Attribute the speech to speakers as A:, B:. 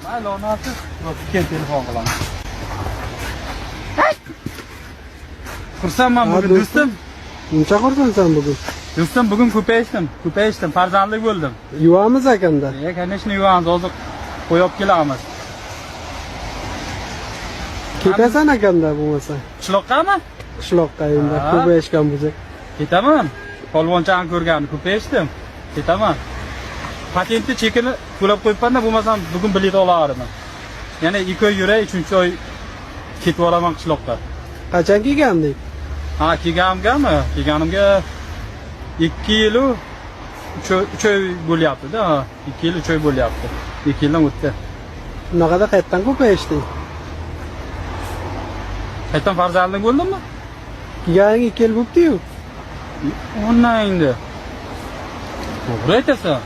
A: Mayli, onasi. Kel telefon qilaman. Xursandman bugun do'stim.
B: Muncha xursandsan bugun?
A: Do'stim, bugun ko'payishdim, farzandli bo'ldim.
B: Yuvamiz akanda.
A: Конечно, yuvamiz, hozir qo'yib kelamiz.
B: Ketasan akanda bo'lmasa.
A: Qishloqqami?
B: Qishloqqa endi ko'payishgan bo'lsa.
A: Ketaman. Polvonchani ko'rgandim, ko'payishdim. Ketaman. Patentni chekini to'lab qo'yibman-da, bo'lmasam bugun bilet olardim. Yana 2 oy yuray, 3-oy ketib boraman qishloqqa.
B: Qachon kelganding?
A: Ha, kelganimga 2 yil 3 oy bo'lyapti-da. 2 yil 3 oy bo'lyapti. 2 yildan o'tdi.
B: Bunaqada qayerdan ko'payishding?
A: Qayerdan farzandli bo'ldimmi?
B: Kelganing 2 yil bo'libdi-yu.
A: Ondan endi. To'g'ri aytasan.